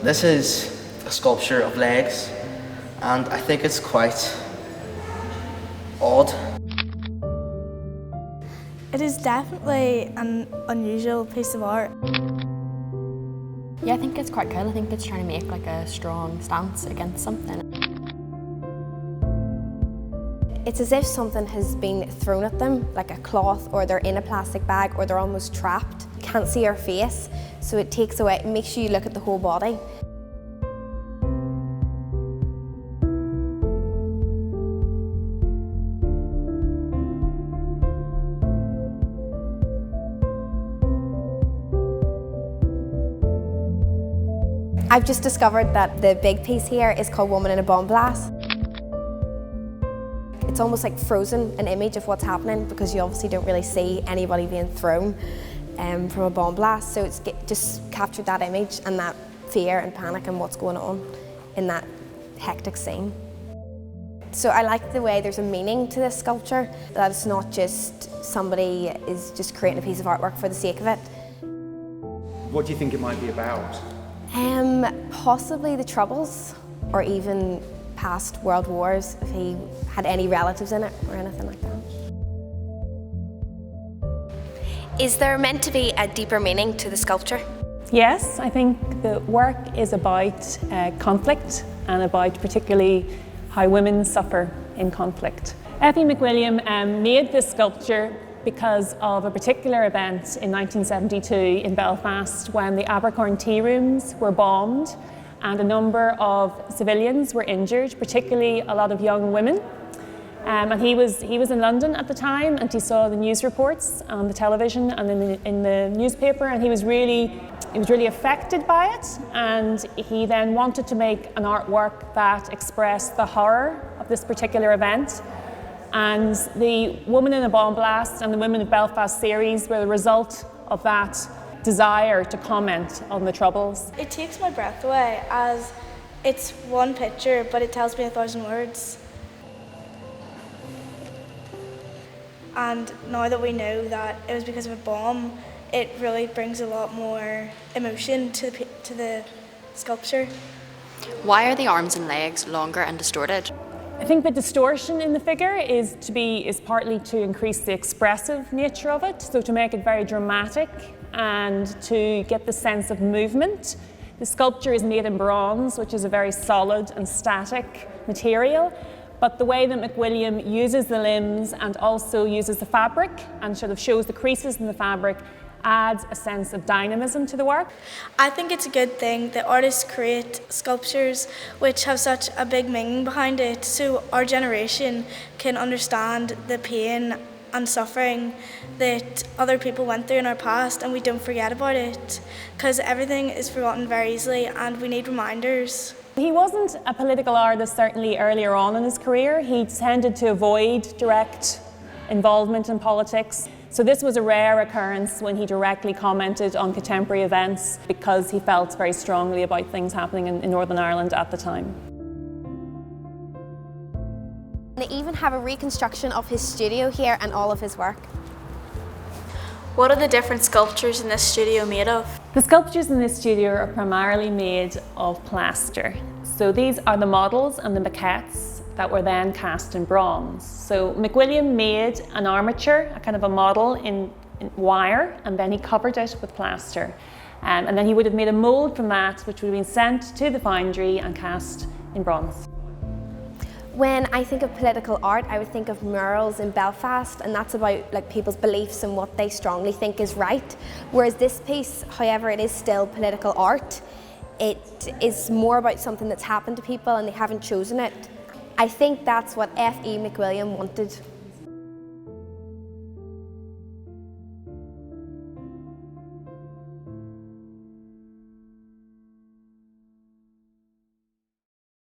This is a sculpture of legs, and I think it's quite odd. It is definitely an unusual piece of art. Yeah, I think it's quite cool. I think it's trying to make like a strong stance against something. It's as if something has been thrown at them, like a cloth, or they're in a plastic bag, or they're almost trapped. You can't see her face, so it takes away, it makes you look at the whole body. I've just discovered that the big piece here is called Woman in a Bomb Blast. It's almost like frozen an image of what's happening because you obviously don't really see anybody being thrown from a bomb blast. So it's just captured that image and that fear and panic and what's going on in that hectic scene. So I like the way there's a meaning to this sculpture, that it's not just somebody is just creating a piece of artwork for the sake of it. What do you think it might be about? Possibly the Troubles, or even past world wars, if he had any relatives in it or anything like that. Is there meant to be a deeper meaning to the sculpture? Yes, I think the work is about conflict and about particularly how women suffer in conflict. F.E.McWilliam made this sculpture because of a particular event in 1972 in Belfast when the Abercorn tea rooms were bombed and a number of civilians were injured, particularly a lot of young women. And he was in London at the time, and he saw the news reports on the television and in the newspaper, and he was really affected by it. And he then wanted to make an artwork that expressed the horror of this particular event. And the Woman in a Bomb Blast and the Women of Belfast series were the result of that desire to comment on the Troubles. It takes my breath away, as it's one picture but it tells me 1,000 words. And now that we know that it was because of a bomb, it really brings a lot more emotion to the sculpture. Why are the arms and legs longer and distorted? I think the distortion in the figure is partly to increase the expressive nature of it, so to make it very dramatic and to get the sense of movement. The sculpture is made in bronze, which is a very solid and static material, but the way that McWilliam uses the limbs and also uses the fabric and sort of shows the creases in the fabric adds a sense of dynamism to the work. I think it's a good thing that artists create sculptures which have such a big meaning behind it, so our generation can understand the pain and suffering that other people went through in our past, and we don't forget about it, because everything is forgotten very easily and we need reminders. He wasn't a political artist certainly earlier on in his career. He tended to avoid direct involvement in politics. So this was a rare occurrence when he directly commented on contemporary events because he felt very strongly about things happening in Northern Ireland at the time. They even have a reconstruction of his studio here and all of his work. What are the different sculptures in this studio made of? The sculptures in this studio are primarily made of plaster. So these are the models and the maquettes that were then cast in bronze. So McWilliam made an armature, a kind of a model in wire, and then he covered it with plaster. And then he would have made a mould from that, which would have been sent to the foundry and cast in bronze. When I think of political art, I would think of murals in Belfast, and that's about like people's beliefs and what they strongly think is right. Whereas this piece, however, it is still political art. It is more about something that's happened to people and they haven't chosen it. I think that's what F.E.McWilliam wanted